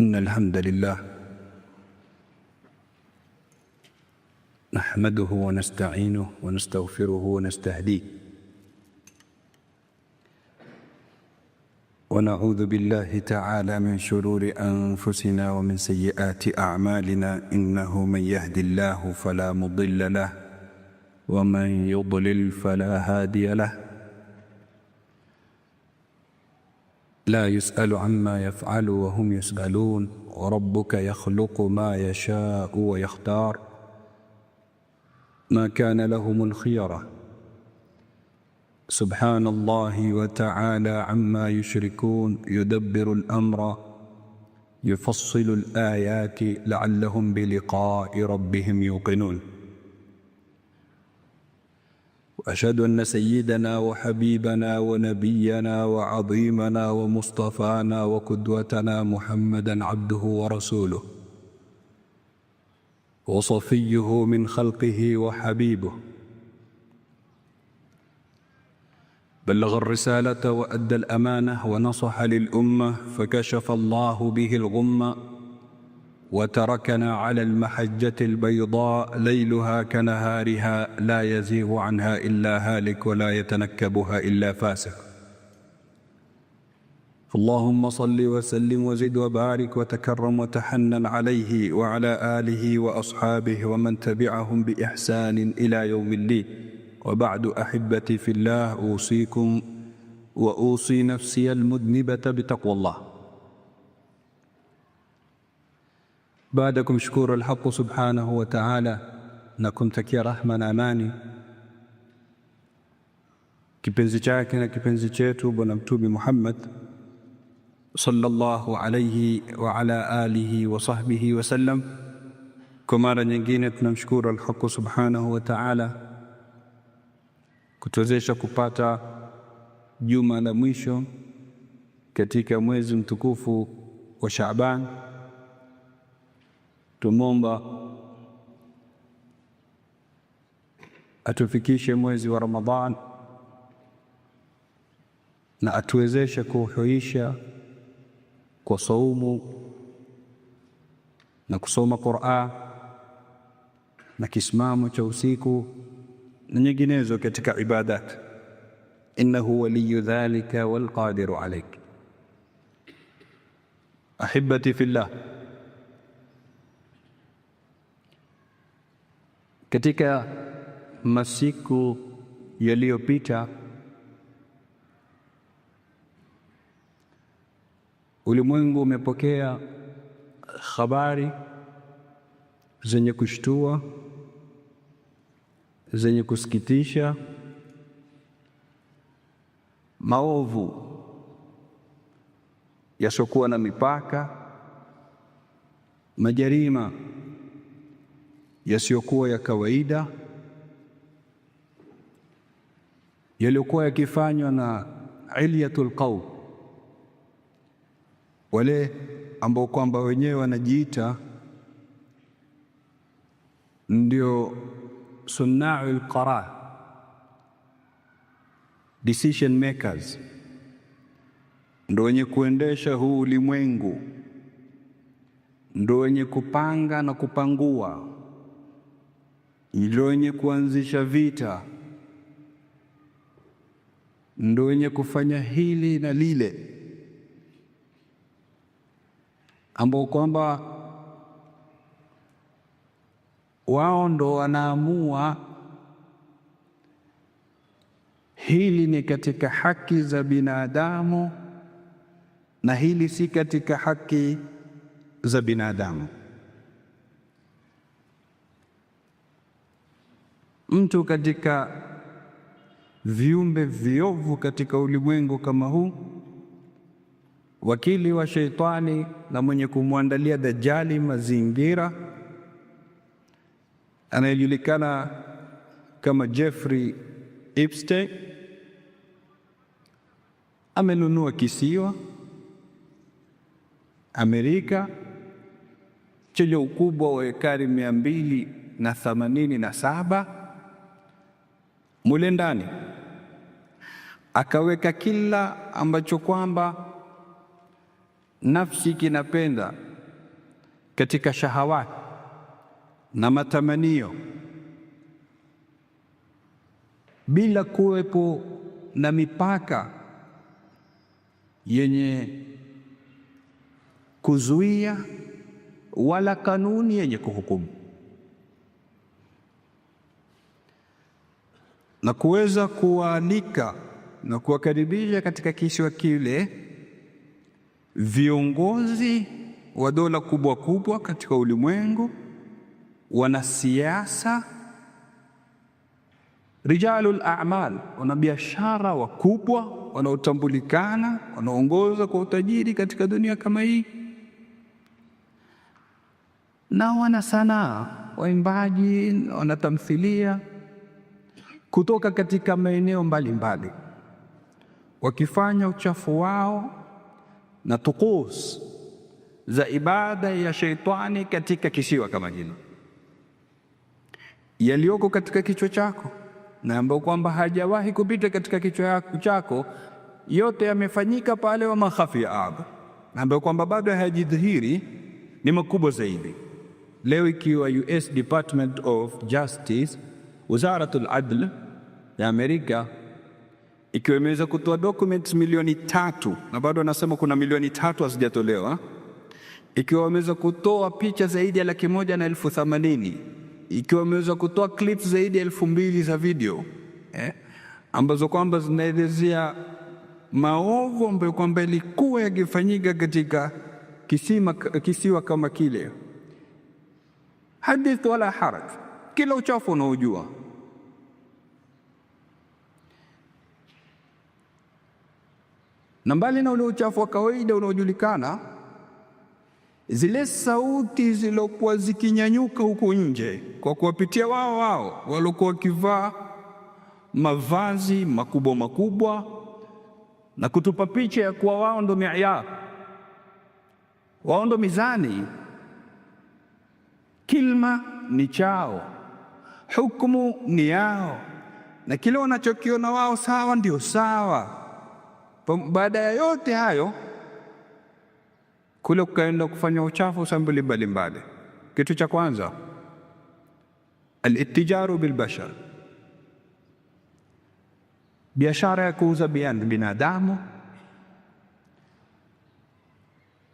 إن الحمد لله نحمده ونستعينه ونستغفره ونستهديه ونعوذ بالله تعالى من شرور أنفسنا ومن سيئات أعمالنا إنه من يهد الله فلا مضل له ومن يضلل فلا هادي له لا يسأل عما يفعل وهم يسألون وربك يخلق ما يشاء ويختار ما كان لهم الخيرة سبحان الله وتعالى عما يشركون يدبر الأمر يفصل الآيات لعلهم بلقاء ربهم يوقنون وأشهد أن سيدنا وحبيبنا ونبينا وعظيمنا ومصطفانا وقدوتنا محمدًا عبده ورسوله وصفيه من خلقه وحبيبه بلغ الرسالة وأدى الأمانة ونصح للأمة فكشف الله به الغمة وتركنا على المحجة البيضاء ليلها كنهارها لا يزيغ عنها إلا هالك ولا يتنكبها إلا فاسق اللهم صل وسلم وزد وبارك وتكرم وتحنن عليه وعلى آله وأصحابه ومن تبعهم بإحسان إلى يوم الدين وبعد أحبتي في الله أوصيكم وأوصي نفسي المذنبة بتقوى الله بعدكم شكور الحق سبحانه وتعالى nakumtakia rahma na amani kipenzi chake na kipenzi chetu bwana mtume Muhammad sallallahu alayhi wa ala alihi wa sahbihi wa sallam. Kwa mara nyingine tunamshukuru al-Haq subhanahu wa ta'ala kutuwezesha kupata juma la mwisho katika mwezi mtukufu wa Shaaban. Tumomba atufikishe mwezi wa Ramadhan na atuwezeshe kuhuisha kwa saumu na kusoma Qur'an na kisimamo cha usiku na nyinginezo katika ibadat. Innahu waliyu dhalika wal qadiru alayk. Ahibati fillah, katika masiku yaliyopita ulimwengu umepokea habari zenye kushtua, zenye kusikitisha, maovu yasiokuwa na mipaka, majarima yasiyokuwa ya kawaida yaliokuwa yakifanywa na ilyatul qaum, wale ambao kwamba wenyewe wanajiita ndio sunna'ul qarar, decision makers, ndio wenye kuendesha huu ulimwengu, ndio wenye kupanga na kupangua, ndio wenye kuanzisha vita, ndio wenye kufanya hili na lile, ambao kwamba wao ndo wanaamua hili ni katika haki za binadamu na hili si katika haki za binadamu. Mtu katika viumbe viovu katika ulimwengu kama huu, wakili wa sheitani na mwenye kumwandalia dajjali mazingira, anayejulikana kama Jeffrey Epstein, amenunua kisiwa Amerika chenye ukubwa wa ekari 287. Mule ndani akaweka kila ambacho kwamba nafsi kinapenda katika shahawati na matamanio bila kuwepo na mipaka yenye kuzuia wala kanuni yenye kuhukumu, na kuweza kuwaalika na kuwakaribisha katika kisiwa kile viongozi wa dola kubwa kubwa katika ulimwengu, wanasiasa, rijalul a'mal, wanabiashara wakubwa wanaotambulikana, wanaongoza kwa utajiri katika dunia kama hii, na wana sanaa, waimbaji, wanatamthilia kutoka katika maeneo mbalimbali, wakifanya uchafu wao na tukus za ibada ya sheitani katika kisiwa kama hilo. Yaliyoko katika kichwa chako na ambayo kwamba hajawahi kupita katika kichwa chako, yote yamefanyika pale, wa makhafi aba, ambayo kwamba bado hayajidhihiri, ni makubwa zaidi. Leo ikiwa US Department of Justice, Wizaratul Adl ya Amerika, ikiwa imeweza kutoa documents milioni 3, na bado anasema kuna milioni 3 hazijatolewa, ikiwa wameweza kutoa picha zaidi ya 180,000, ikiwa wameweza kutoa clips zaidi ya 2,000 za video ambazo kwamba zinaelezea maovu ambayo kwamba ilikuwa yakifanyika katika kisiwa kama kile. Hadith wala haraj, kila uchafu unaojua. Na mbali na ule uchafu wa kawaida unaojulikana, zile sauti zilokuwa zikinyanyuka huko nje kwa kuwapitia wao waliokuwa wakivaa mavazi makubwa makubwa na kutupa picha ya kuwa wao ndo mi'yar, wao ndo mizani, kilma ni chao, hukumu ni yao, na kile wanachokiona wao sawa ndio sawa. Baada ya yote hayo, kule kukaenda kufanya uchafu sambuli mbalimbali. Kitu cha kwanza, al-ittijaru bil bashar, biashara ya kuuza binadamu,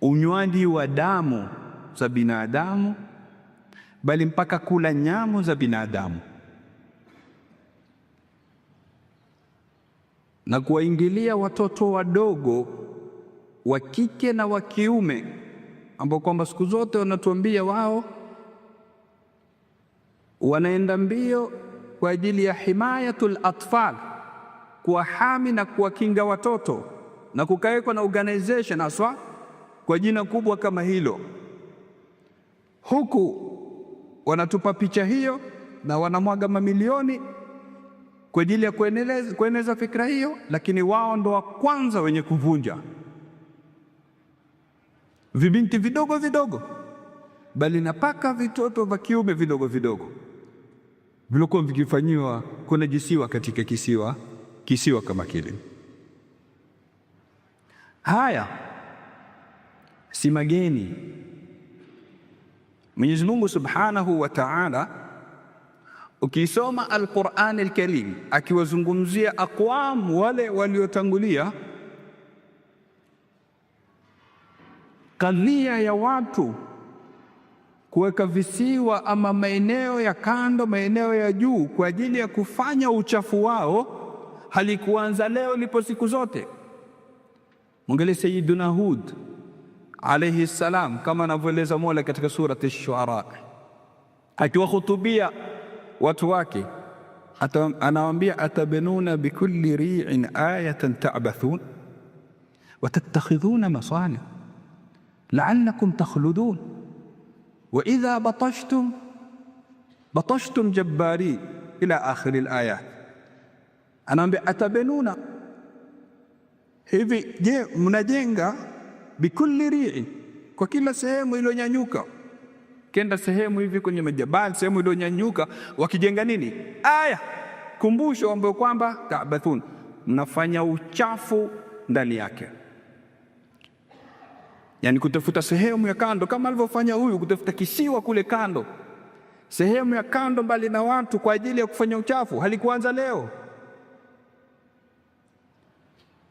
unywaji wa damu za binadamu, bali mpaka kula nyama za binadamu, na kuwaingilia watoto wadogo wa kike na wa kiume ambao kwamba siku zote wanatuambia wao wanaenda mbio kwa ajili ya himayatul atfal, kuwahami na kuwakinga watoto, na kukawekwa na organization aswa kwa jina kubwa kama hilo. Huku wanatupa picha hiyo na wanamwaga mamilioni kwa ajili ya kueneza fikra hiyo, lakini wao ndo wa kwanza wenye kuvunja. Vibinti vidogo vidogo, bali napaka vitoto vya kiume vidogo vidogo vilikuwa vikifanyiwa kunajisiwa katika kisiwa kama kile. Haya si mageni. Mwenyezi Mungu Subhanahu wa Ta'ala, ukisoma Al-Qur'an Al-Karim akiwazungumzia aqwam wale waliotangulia, kadhia ya watu kuweka visiwa ama maeneo ya kando, maeneo ya juu kwa ajili ya kufanya uchafu wao halikuanza leo, lipo siku zote. Mwangalie Sayyiduna Hud alayhi salam, kama anavyoeleza Mola katika surati Ash-Shu'ara, akiwahutubia watu wake anawaambia, atabanuna bikulli ri'in ayatan ta'bathun wa tattakhidhuna masani la'allakum takhludun wa idha batashtum jabbari ila akhir al-ayat. Anaambia atabanuna, hivi je, mnajenga bikulli ri'in, kwa kila sehemu iliyonyanyuka. Kenda sehemu hivi kwenye majabali, sehemu iliyonyanyuka, wakijenga nini? Aya, kumbusho ambayo kwamba ta'bathun, mnafanya uchafu ndani yake. Yani kutafuta sehemu ya kando, kama alivyofanya huyu, kutafuta kisiwa kule kando, sehemu ya kando mbali na watu kwa ajili ya kufanya uchafu, halikuanza leo.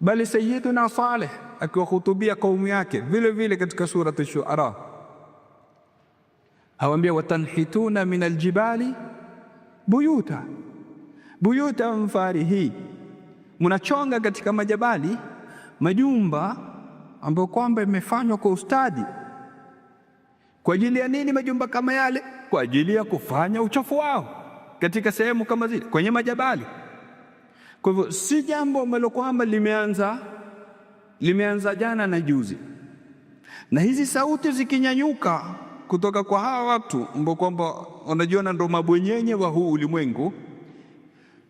Bali Sayyiduna Saleh akiwahutubia kaumu yake vile vile katika surati Shuara, awambia watanhituna min aljibali buyuta mfarihi, munachonga katika majabali majumba ambayo kwamba imefanywa kwa ustadi. Kwa ajili ya nini majumba kama yale? Kwa ajili ya kufanya uchafu wao katika sehemu kama zile kwenye majabali. Kwa hivyo si jambo ambalo kwamba limeanza jana na juzi. Na hizi sauti zikinyanyuka kutoka kwa hawa watu ambao kwamba wanajiona ndo mabwenyenye wa huu ulimwengu,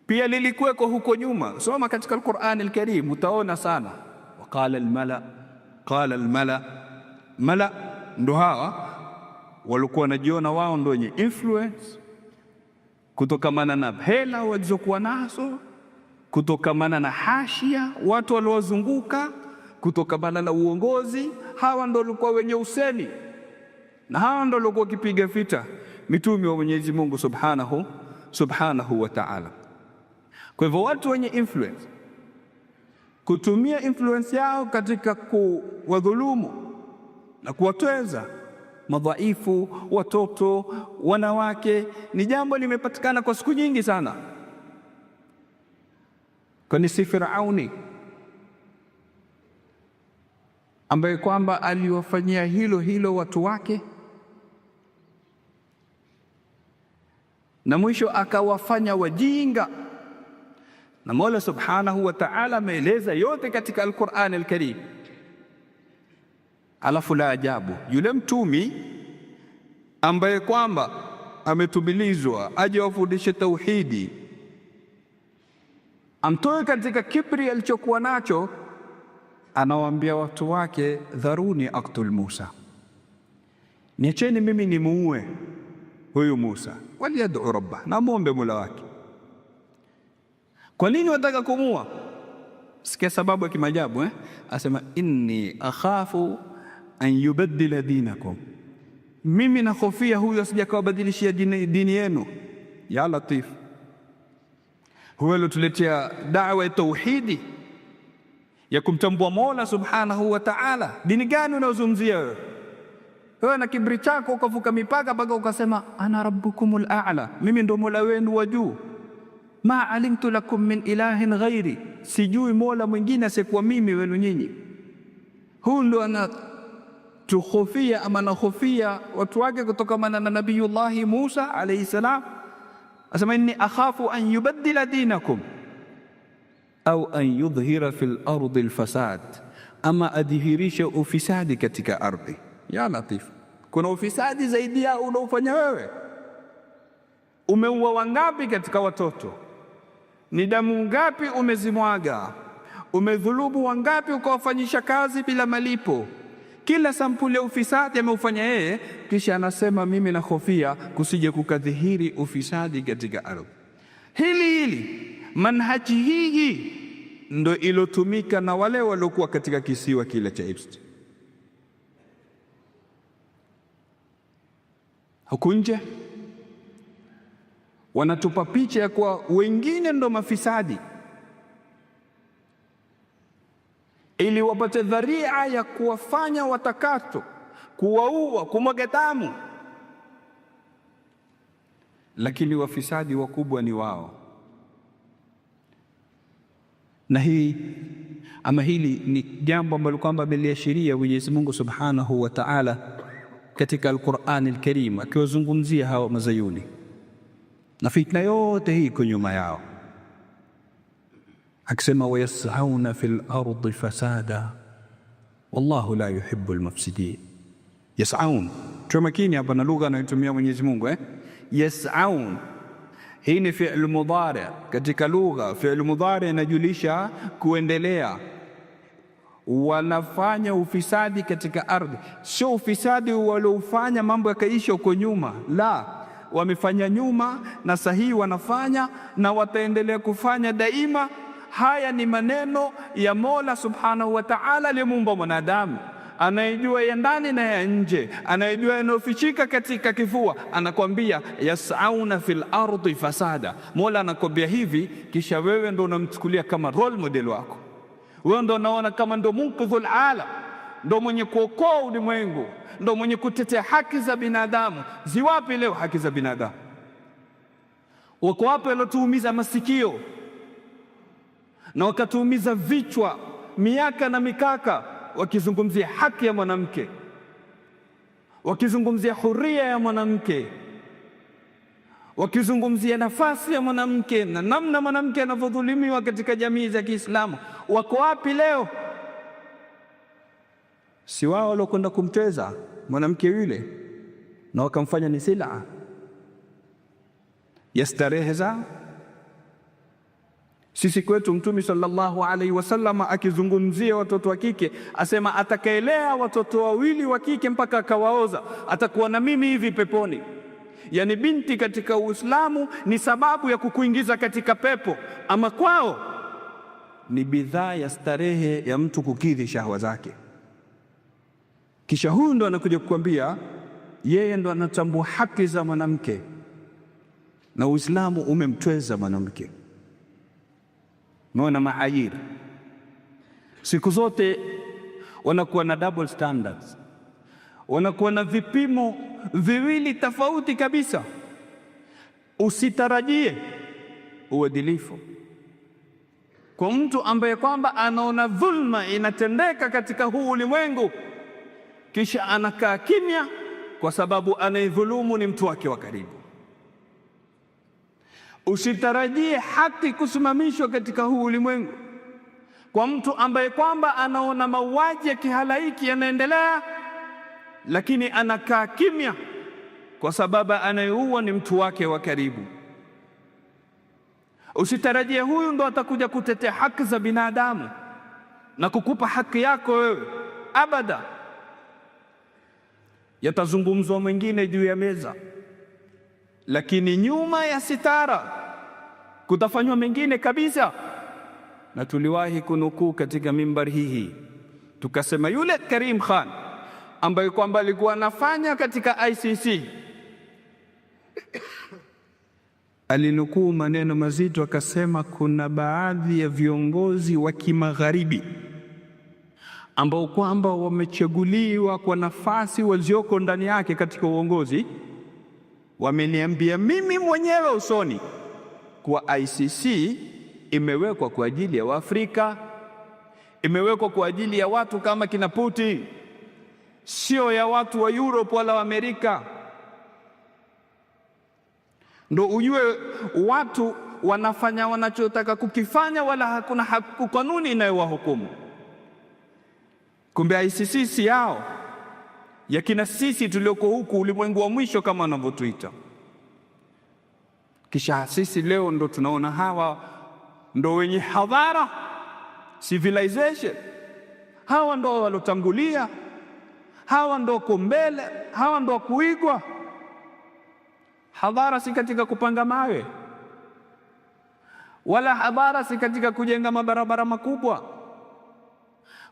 pia lilikuweko huko nyuma. Soma katika Al-Qur'an Al-Karim utaona sana, waqala al-mala mala, ndo hawa walikuwa wanajiona wao ndo wenye influence kutokamana na hela walizokuwa nazo, kutokamana na hashia watu waliowazunguka, kutokamana na uongozi. Hawa ndo walikuwa wenye usemi, na hawa ndo walikuwa wakipiga vita mitume wa Mwenyezi Mungu subhanahu wa ta'ala. Kwa hivyo watu wenye influence kutumia influence yao katika kuwadhulumu na kuwatweza madhaifu, watoto, wanawake, ni jambo limepatikana kwa siku nyingi sana. Kwani si Firauni ambaye kwamba aliwafanyia hilo watu wake, na mwisho akawafanya wajinga. Na Mola Subhanahu wa Ta'ala ameeleza yote katika Al-Qur'an Al-Karim. Alafu la ajabu, yule mtumi ambaye kwamba ametumilizwa aje wafundishe tauhidi, amtoe katika kibri alichokuwa nacho, anawaambia watu wake, dharuni aktul Musa, niacheni mimi nimuue huyu Musa, waliyad'u rabbah, na muombe Mola wake. Kwa nini wataka kumua? Sikia sababu ya kimajabu asema inni akhafu an yubaddila dinakum, mimi nakhofia huyu asije akawabadilishia dini yenu. Ya Latif, huyo alituletea da'wa ya tauhidi ya kumtambua Mola Subhanahu wa Ta'ala. Dini gani unaozungumzia wewe? Wewe na kibri chako ukavuka mipaka mpaka ukasema ana rabbukumul a'la, mimi ndo Mola wenu wa juu. Ma alimtu lakum min ilahin ghairi, sijui Mola mwingine asiyekuwa mimi wenu nyinyi. Huyu ndo anatukhofia ama nakhofia watu wake kutokamana na Nabiyullahi Musa alayhi salam. Asema inni akhafu an yubaddila dinakum au an yudhhira fil ardi alfasad, ama adhihirisha ufisadi katika ardhi. Ya Latif, kuna ufisadi zaidi ya unaofanya wewe? Umeua wangapi katika watoto? Ni damu ngapi umezimwaga? Umedhulumu wangapi ukawafanyisha kazi bila malipo? Kila sampuli ya ufisadi ameufanya yeye, kisha anasema mimi nakhofia kusije kukadhihiri ufisadi katika ardhi. Hili manhaji hii ndo ilotumika na wale waliokuwa katika kisiwa kile cha Ibst. Huku nje wanatupa picha ya kuwa wengine ndo mafisadi, ili wapate dharia ya kuwafanya watakato, kuwaua, kumwaga damu. Lakini wafisadi wakubwa ni wao. Na hili ni jambo ambalo kwamba ameliashiria Mwenyezi Mungu Subhanahu wa Ta'ala katika Al-Qur'an Al-Karim, akiwazungumzia hawa mazayuni na fitna yote hii iko nyuma yao, akisema wayas'auna fil ardi fasada wallahu la yuhibbu al-mufsidin. Yas'aun, tuwe makini hapa na lugha anayotumia Mwenyezi Mungu. Yas'aun hii ni fi'l mudhari. Katika lugha fi'l mudhari inajulisha kuendelea. Wanafanya ufisadi katika ardhi, sio ufisadi waliofanya mambo yakaisha huko nyuma, la, wamefanya nyuma na sahihi wanafanya na wataendelea kufanya daima. Haya ni maneno ya Mola Subhanahu wa Ta'ala aliyemuumba mwanadamu. anayejua ya ndani na ya nje, anayejua yanayofichika katika kifua. Anakwambia yasauna fil ardi fasada. Mola anakwambia hivi, kisha wewe ndo unamchukulia kama role model wako. Wewe ndo unaona kama ndo munqidhul alam, ndo mwenye kuokoa ulimwengu, ndo mwenye kutetea haki za binadamu. Ziwapi leo haki za binadamu? Wako wapi waliotuumiza masikio na wakatuumiza vichwa miaka na mikaka, wakizungumzia haki ya mwanamke, wakizungumzia huria ya mwanamke, wakizungumzia nafasi ya mwanamke na namna mwanamke anavyodhulumiwa katika jamii za Kiislamu? Wako wapi leo? Si wao waliokwenda kumteza mwanamke yule na wakamfanya ni sila ya starehe zao? Sisi kwetu Mtume sallallahu alaihi wasallam akizungumzia watoto wa kike asema, atakaelea watoto wawili wa kike mpaka akawaoza atakuwa na mimi hivi peponi. Yani binti katika Uislamu ni sababu ya kukuingiza katika pepo, ama kwao ni bidhaa ya starehe ya mtu kukidhi shahwa zake. Kisha huyu ndo anakuja kukwambia yeye ndo anatambua haki za mwanamke, na Uislamu umemtweza mwanamke. Umeona maayir siku zote wanakuwa na double standards, wanakuwa na vipimo viwili tofauti kabisa. Usitarajie uadilifu kwa mtu ambaye kwamba anaona dhulma inatendeka katika huu ulimwengu, kisha anakaa kimya kwa sababu anayedhulumu ni mtu wake wa karibu. Usitarajie haki kusimamishwa katika huu ulimwengu kwa mtu ambaye kwamba anaona mauaji ya kihalaiki yanaendelea, lakini anakaa kimya kwa sababu anayeua ni mtu wake wa karibu. Usitarajie huyu ndo atakuja kutetea haki za binadamu na kukupa haki yako wewe, abada. Yatazungumzwa mwingine juu ya meza, lakini nyuma ya sitara kutafanywa mengine kabisa. Na tuliwahi kunukuu katika mimbari hii tukasema, yule Karim Khan ambaye kwamba alikuwa anafanya katika ICC alinukuu maneno mazito, akasema kuna baadhi ya viongozi wa kimagharibi ambao kwamba wamechaguliwa kwa nafasi walioko ndani yake katika uongozi, wameniambia mimi mwenyewe usoni kuwa ICC imewekwa kwa ajili ya Waafrika, imewekwa kwa ajili ya watu kama kina Putin, sio ya watu wa Europe wala wa Amerika. Ndo ujue watu wanafanya wanachotaka kukifanya, wala hakuna kanuni inayowahukumu. Kumbe ICC si yao, yakina sisi tulioko huku ulimwengu wa mwisho kama wanavyotuita. Kisha sisi leo ndo tunaona hawa ndo wenye hadhara, civilization. Hawa ndo walotangulia, hawa ndo mbele, hawa ndo kuigwa. Hadhara si katika kupanga mawe, wala hadhara si katika kujenga mabarabara makubwa,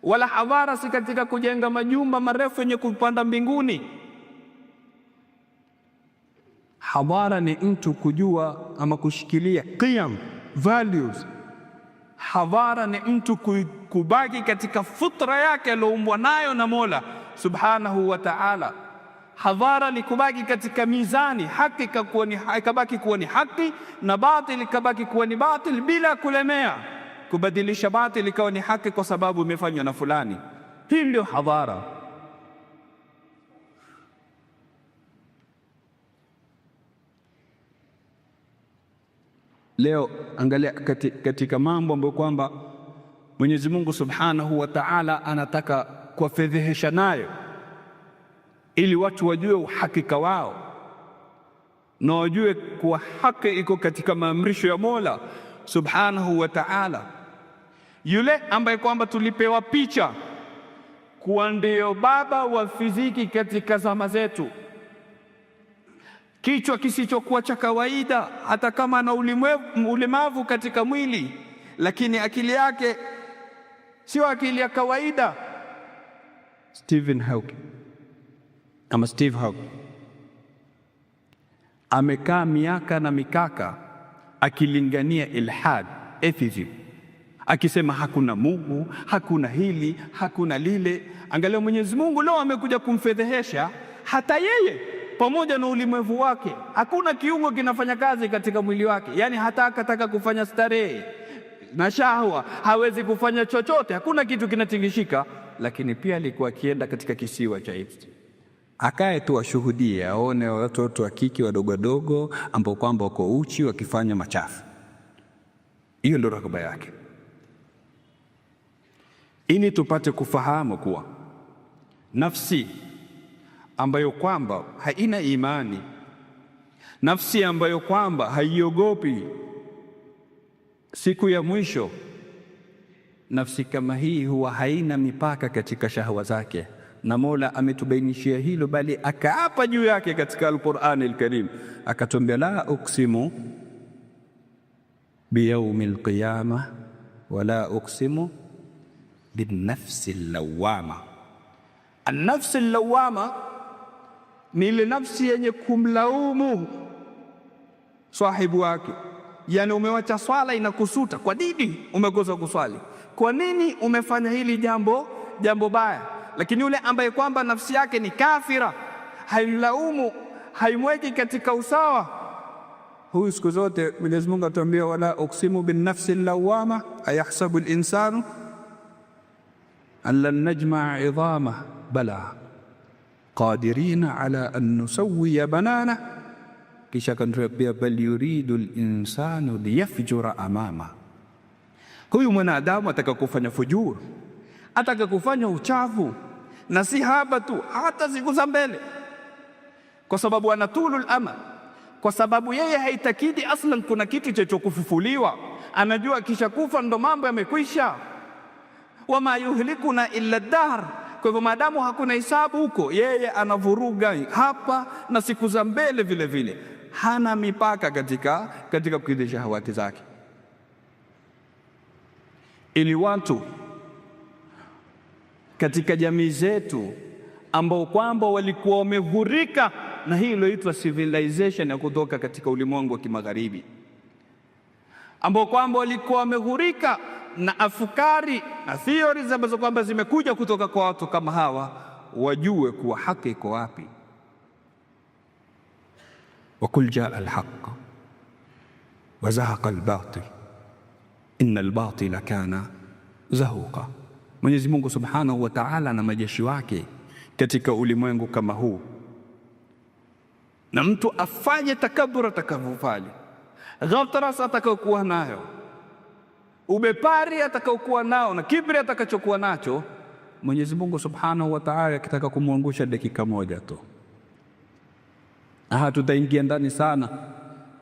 wala hadhara si katika kujenga majumba marefu yenye kupanda mbinguni. Hadhara ni mtu kujua ama kushikilia qiyam, values. Hadhara ni mtu kubaki katika futra yake aliyoumbwa nayo na Mola subhanahu wa ta'ala. Hadhara ni kubaki katika mizani, haki ikabaki kuwa ni haki na batil ikabaki kuwa ni batil, bila kulemea kubadilisha batil ikawa ni haki kwa sababu imefanywa na fulani. Hii ndio hadhara. Leo angalia katika mambo ambayo kwamba Mwenyezi Mungu Subhanahu wa Ta'ala anataka kuwafedhehesha nayo ili watu wajue uhakika wao na wajue kuwa haki iko katika maamrisho ya Mola Subhanahu wa Ta'ala. Yule ambaye kwamba tulipewa picha kuwa ndio baba wa fiziki katika zama zetu, kichwa kisichokuwa cha kawaida, hata kama ana ulemavu katika mwili, lakini akili yake sio akili ya kawaida, Stephen Hawking ama Steve Hawking amekaa miaka na mikaka akilingania ilhad, atheism, akisema hakuna Mungu, hakuna hili, hakuna lile. Angalia Mwenyezi Mungu leo amekuja kumfedhehesha hata yeye pamoja na ulimwengu wake. Hakuna kiungo kinafanya kazi katika mwili wake, yaani hata akataka kufanya starehe na shahwa hawezi kufanya chochote, hakuna kitu kinatingishika. Lakini pia alikuwa akienda katika kisiwa cha Ibsti, akae tu ashuhudie, aone watoto wa kike wadogo wadogo ambao kwamba wako uchi wakifanya machafu. Hiyo ndio raghaba yake, ili tupate kufahamu kuwa nafsi ambayo kwamba haina imani, nafsi ambayo kwamba haiogopi siku ya mwisho, nafsi kama hii huwa haina mipaka katika shahwa zake, na Mola ametubainishia hilo, bali akaapa juu yake katika Al-Qur'an Al-Karim, akatuambia la uksimu biyaumil qiyama wala uksimu binafsi lawama. An-nafsi lawama ni ile nafsi yenye kumlaumu sahibu wake. Yani umewacha swala inakusuta, kwa nini umekosa kuswali? Kwa nini umefanya hili jambo baya? Lakini yule ambaye kwamba nafsi yake ni kafira, haimlaumu, haimweki katika usawa, huyu siku zote Mwenyezi Mungu atuambia wala uksimu bin nafsi lawama ayahsabu al-insanu an lan najma'a 'idhama bala qadirina ala an nusawwiya banana, kisha kantuambia bal yuridu al-insanu liyafjura amama. Huyu mwanadamu ataka kufanya fujuru, ataka kufanya uchafu, na si hapa tu, hata siku za mbele, kwa sababu ana tulul amal, kwa sababu yeye haitakidi aslan kuna kitu cha kufufuliwa. Anajua kisha kufa ndo mambo yamekwisha, wama yuhlikuna illa dahr. Kwa hivyo maadamu hakuna hisabu huko, yeye anavuruga hapa na siku za mbele vile vile, hana mipaka katika kukidhi shahawati zake. Ili watu katika jamii zetu ambao kwamba walikuwa wamehurika na hii iliyoitwa civilization ya kutoka katika ulimwengu wa kimagharibi, ambao kwamba walikuwa wamehurika na afukari na theories ambazo kwamba zimekuja kutoka kwa watu kama hawa, wajue kuwa haki iko wapi. wa kul jaa alhaq wa zahaqa albatil inna albatila kana zahuqa. Mwenyezi Mungu Subhanahu wa Ta'ala na majeshi wake katika ulimwengu kama huu, na mtu afanye takabura atakavyofanya, ghatras atakayokuwa nayo, ubepari atakayokuwa nao, na kibri atakachokuwa nacho, Mwenyezi Mungu Subhanahu wa Ta'ala akitaka kumwangusha dakika moja tu. Tutaingia ndani sana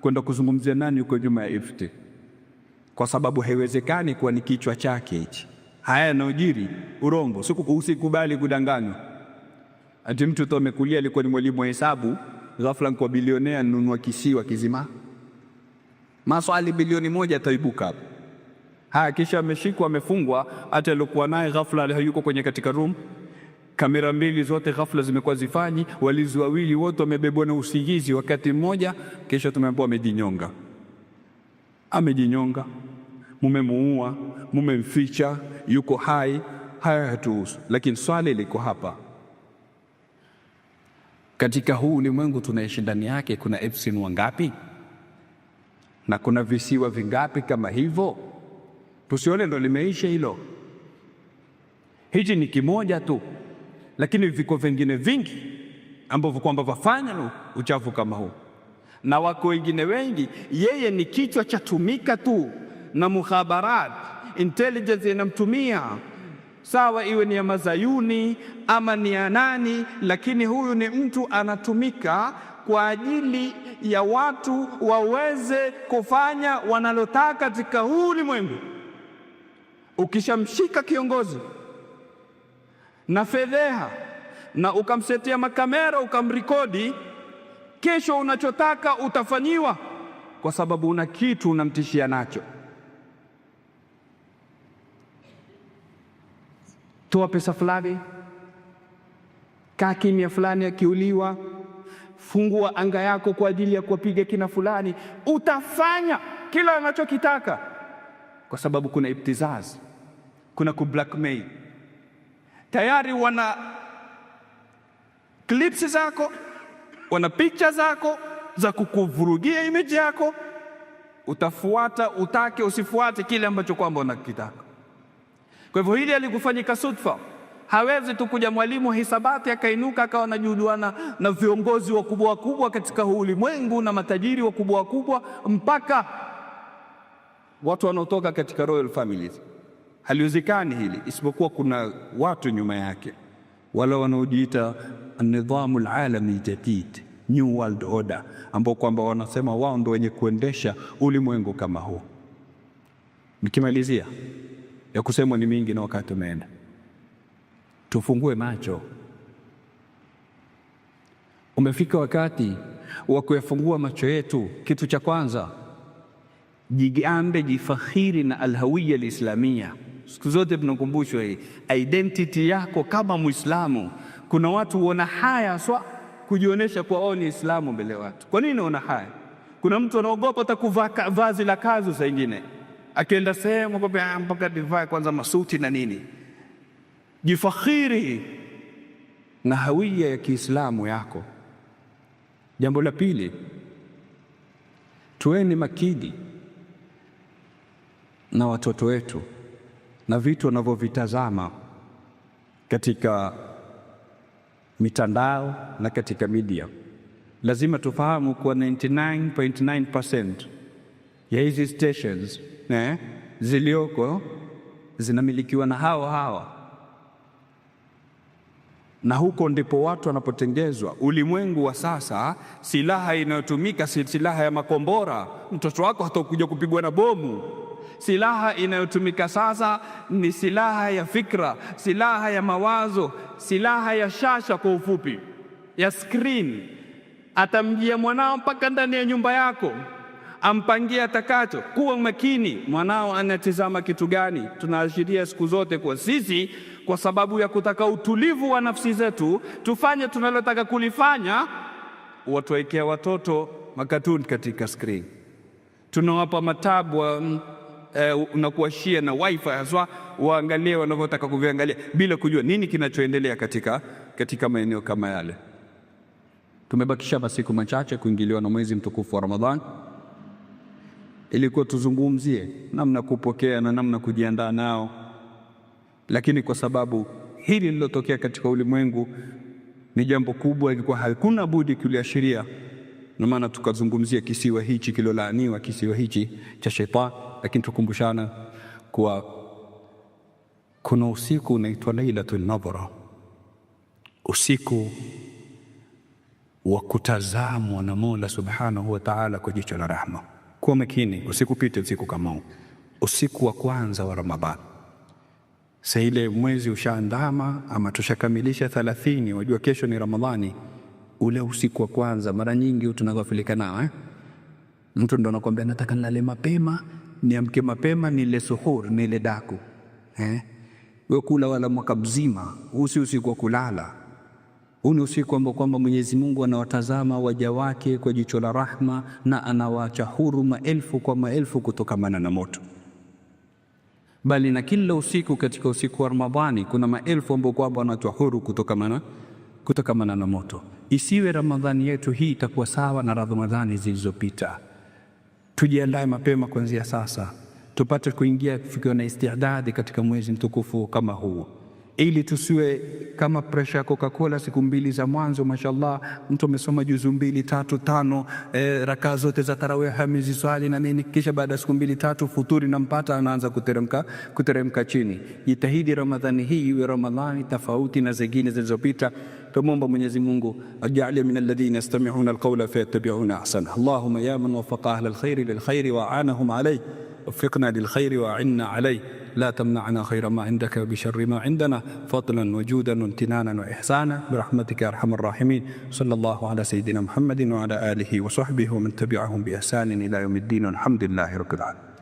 kwenda kuzungumzia nani yuko nyuma ya Ifti, kwa sababu haiwezekani kuwa ni kichwa chake hichi. Haya yanayojiri urongo, usikubali kudanganywa. Ati mtu tu amekulia alikuwa ni mwalimu wa hesabu, ghafla kwa bilionea nunua kisiwa kizima, maswali bilioni 1 ataibuka hapo. Kisha ameshikwa amefungwa, hata alikuwa naye ghafla hayuko kwenye katika room, kamera mbili zote ghafla zimekuwa zifanyi, walizi wawili wote wamebebwa na usingizi wakati mmoja. Kisha tumeambiwa amejinyonga. Amejinyonga, mumemuua, mumemficha, yuko hai. Haya hatuhusu, lakini swali liko hapa. Katika huu ulimwengu tunaishi ndani yake, kuna Epstein wangapi na kuna visiwa vingapi kama hivyo? Tusione ndo limeisha hilo. Hichi ni kimoja tu, lakini viko vingine vingi ambavyo kwamba vafanya uchafu kama huu, na wako wengine wengi. Yeye ni kichwa cha tumika tu na mukhabarat, intelligence inamtumia, sawa iwe ni ya mazayuni ama ni ya nani, lakini huyu ni mtu anatumika kwa ajili ya watu waweze kufanya wanalotaka katika huu ulimwengu. Ukishamshika kiongozi na fedheha na ukamsetia makamera ukamrekodi, kesho unachotaka utafanyiwa, kwa sababu una kitu unamtishia nacho. Toa pesa fulani, kaa kimya fulani akiuliwa, fungua anga yako kwa ajili ya kuwapiga kina fulani. Utafanya kila unachokitaka kwa sababu kuna ibtizaz, kuna kublackmail. Tayari wana clips zako, wana picha zako za kukuvurugia image yako. Utafuata utake usifuate kile ambacho kwamba unakitaka. Kwa hivyo hili alikufanyika sudfa. Hawezi tu kuja mwalimu wa hisabati akainuka akawa anajuduana na viongozi wakubwa wakubwa katika huu ulimwengu na matajiri wakubwa wakubwa mpaka watu wanaotoka katika royal families. Haliwezekani hili, isipokuwa kuna watu nyuma yake, wala wanaojiita an-nidhamu al-alami jadid, new world order, ambao kwamba wanasema wao ndio wenye kuendesha ulimwengu kama huu. Nikimalizia, ya kusemwa ni mingi na wakati umeenda. Tufungue macho. Umefika wakati wa kuyafungua macho yetu. Kitu cha kwanza, jigambe, jifakhiri na alhawiya alislamia. Siku zote tunakumbushwa hii identity yako kama Muislamu. Kuna watu wana haya kujionyesha kwa wao ni Islamu mbele ya watu. Kwa nini wana haya? Kuna mtu anaogopa atakuvaa vazi la kazi saa nyingine, akienda sehemu kwa mpaka divai kwanza masuti na nini. Jifakhiri na hawiya ya Kiislamu yako. Jambo la pili, tuweni makini na watoto wetu na vitu wanavyovitazama katika mitandao na katika media. Lazima tufahamu kuwa 99.9% ya hizi stations zilioko zinamilikiwa na hawa, na huko ndipo watu wanapotengezwa. Ulimwengu wa sasa, silaha inayotumika si silaha ya makombora, mtoto wako hatakuja kupigwa na bomu. Silaha inayotumika sasa ni silaha ya fikra, silaha ya mawazo, silaha ya shasha, kwa ufupi ya screen. Atamjia mwanao mpaka ndani ya nyumba yako, ampangia atakacho. Kuwa makini, mwanao anatizama kitu gani. Tunaashiria siku zote kwa sisi, kwa sababu ya kutaka utulivu wa nafsi zetu, tufanye tunalotaka kulifanya. Watuwekea watoto makatuni katika screen, tunawapa matabu na kuwashia na wifi haswa, waangalie wanavyotaka kuviangalia bila kujua nini kinachoendelea katika maeneo kama yale. Tumebakisha masiku machache kuingiliwa na mwezi mtukufu wa Ramadhan. Ilikuwa tuzungumzie namna kupokea na namna kujiandaa nao, lakini kwa sababu hili lilotokea katika ulimwengu ni jambo kubwa, ilikuwa hakuna budi kuliashiria, na maana tukazungumzia kisiwa hichi kilolaaniwa, kisiwa hichi cha shetani. Lakini tukumbushana kuwa kuna usiku unaitwa Lailatul Nadhra, usiku wa kutazamwa na Mola Subhanahu wa Ta'ala kwa jicho la rahma. Kuwa makini, usikupite usiku kama huu, usiku wa kwanza wa Ramadhani. Sasa ile mwezi ushaandama ama tushakamilisha 30, wajua kesho ni Ramadhani. Ule usiku wa kwanza mara nyingi tunaghafilika nao. Mtu ndo anakuambia nataka nilale mapema, niamke mapema, nile suhur, nile daku. Wewe kula wala mwaka mzima, usiku wa kulala. Huu ni usiku ambao kwamba Mwenyezi Mungu anawatazama waja wake kwa jicho la rahma, na anawaacha huru maelfu kwa maelfu kutokamana na moto. Bali na kila usiku katika usiku wa Ramadhani kuna maelfu ambao kwamba wanatoa huru kutokamana na moto. Isiwe Ramadhani yetu hii itakuwa sawa na Ramadhani zilizopita. Tujiandae mapema kuanzia sasa, tupate kuingia tukiwa na istidadi katika mwezi mtukufu kama huu, ili tusiwe kama pressure ya Coca-Cola siku 2 za mwanzo. Mashallah, mtu amesoma juzu 2, 3, 5, rakaa zote za tarawih ameziswali na nini, kisha baada ya siku 2, 3 futuri nampata, anaanza kuteremka chini. Jitahidi Ramadhani hii iwe Ramadhani tofauti na zingine zilizopita. Tumomba Mwenyezi Mungu ajalie min alladhina yastami'una alqawla fayattabi'una ahsana. Allahumma ya man wafaqa ahla alkhairi lilkhairi wa aanahum alayhi وفقنا للخير وعنا عليه لا تمنعنا خير ما عندك بشر ما عندنا فضلا وجودا وامتنانا وإحسانا برحمتك يا أرحم الراحمين. صلى الله على سيدنا محمد وعلى آله وصحبه ومن تبعهم بإحسان إلى يوم الدين والحمد لله رب العالمين.